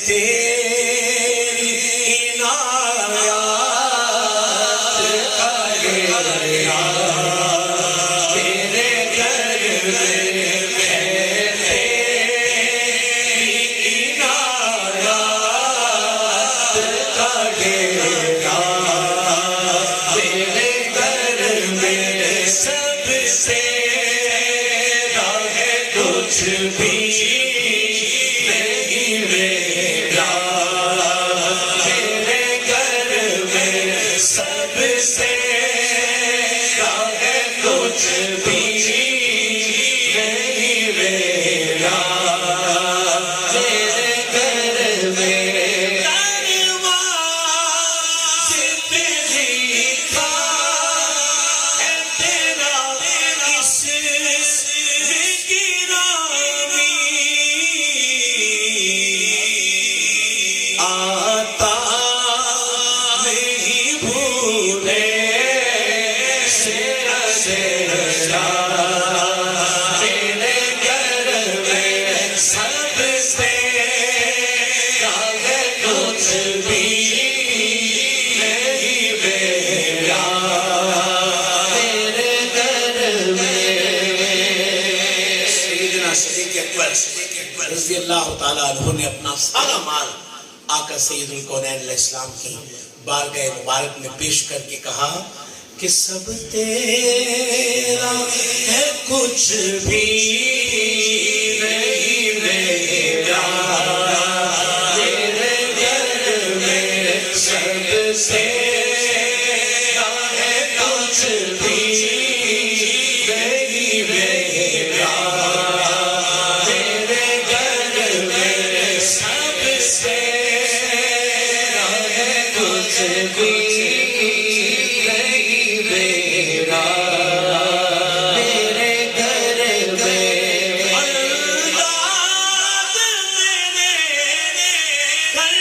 تیری عنایات کا ڈیرا تیرے گھر میں تیری عنایات کا ڈیرا تیرے گھر میں سب سے کچھ بھی نہیں میرا تیرے گھر میں سب سے کچھ بھی نہیں میرا تیرے گھر میں درواز تیری کا ہے تیرا اس آتا نہیں بھولے سیرا سیرا تیرے گھر میں سب سے کچھ بھی نہیں میرا تیرے گھر میں سیدنا صدیق اکبر رضی اللہ تعالیٰ عنہ نے اپنا سارا مال آقا سید الکونین علیہ السلام کی بارگاہ مبارک میں پیش کر کے کہا کہ سب تیرا ہے کچھ بھی نہیں میرا تیرے گھر میں سب تیرا ہے کچھ بھی نہیں میرا تیرے گھر میں سب سے کچھ بھی نہیں میرا میرے گھر میں اولاد میرے گھر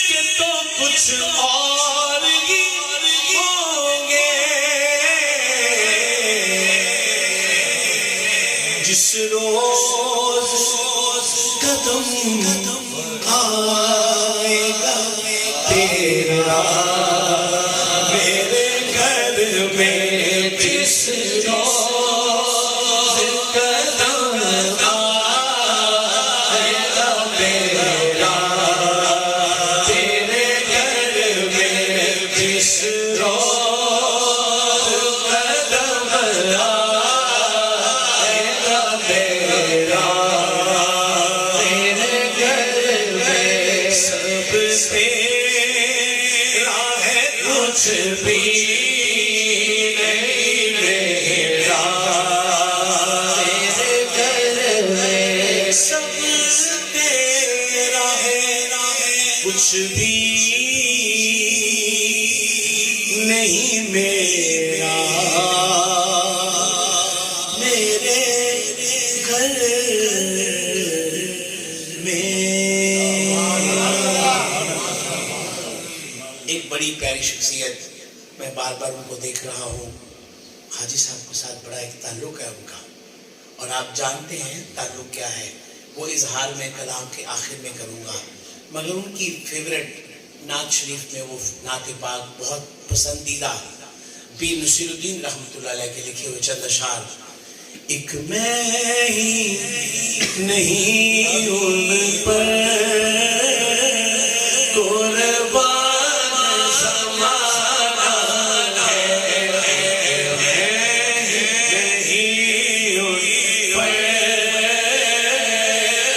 کے تو کچھ اور ہی ہوں گے جس روز قدم آئے گا تیرا میرے گھر میں جس روز قدم آئے گا تیرا تیرے گھر میں جس روز قدم آئے گا تیرا تیرے گھر میں سب تیرا ہے کچھ بھی نہیں میرا تیرے گھر میں سب تیرا ہے کچھ بھی نہیں میرا میرے گھر میں ایک بڑی پیاری شخصیت میں بار بار ان کو دیکھ رہا ہوں حاجی صاحب کے ساتھ بڑا ایک تعلق ہے ان کا اور آپ جانتے ہیں تعلق کیا ہے وہ اظہار میں کلام کے آخر میں کروں گا مگر ان کی فیوریٹ نعت شریف میں وہ نعت پاک بہت پسندیدہ پیر نصیر الدین رحمۃ اللہ علیہ کے لکھے ہوئے چند اشعار ایک میں ہی نہیں ان پر قربان زمانہ ہے نہیں ان پر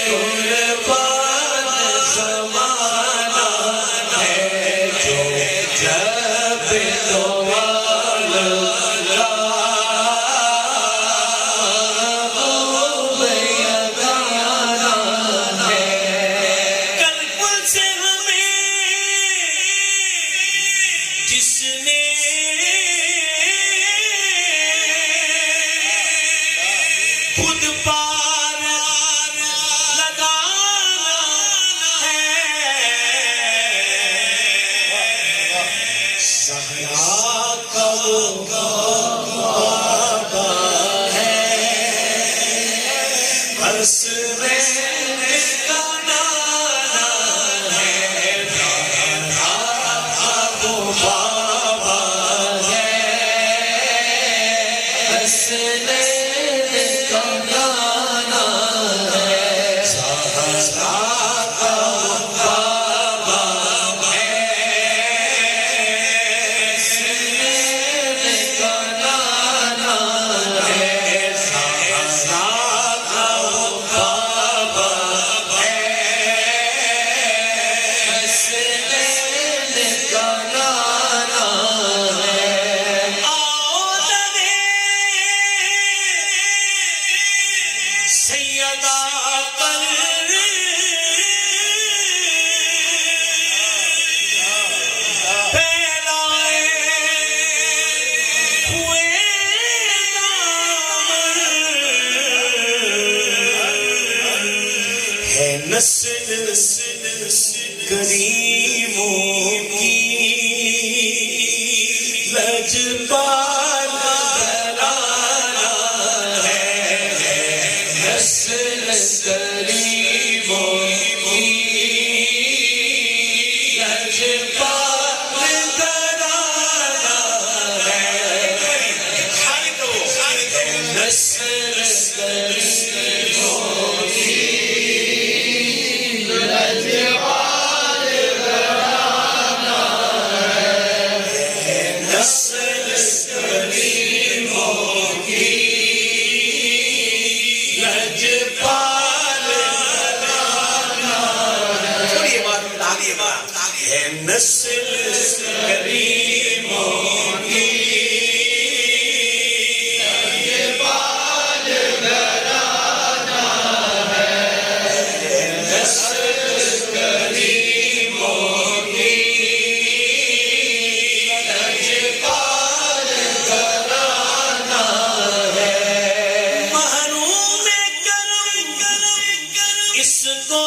قربان زمانہ ہے جو جب بس میں اس کا نانا ہے، وہ بابا ہے، بس میں اس کا نانا ہے، سہرا کا بابا ہے، بس میں اس کا نانا ہے، سہرا کا بابا ہے، بس میں اس کا نانا ہے۔ سیدہ پر پھیلائے ہوئے دامن، ہے نسل کریموں کی لجپال گھرانہ ہے، نسل کریموں کی لجپال گھرانہ ہے، نسل کریموں کی لجپال گھرانہ ہے، نسل کریموں کی لجپال گھرانہ ہے۔ تھوڑی بات بتائیے بات ہے، نسل کریموں کی لجپال گھرانہ ہے، نسل کریموں کی لجپال گھرانہ ہے، محروم کرم اس کو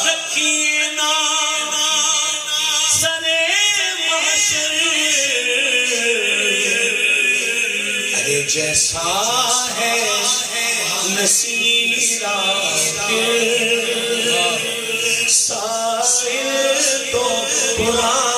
رکھیے نا سرے محشر، ارے جیسا ہے نصیرہ سائل تو قرآن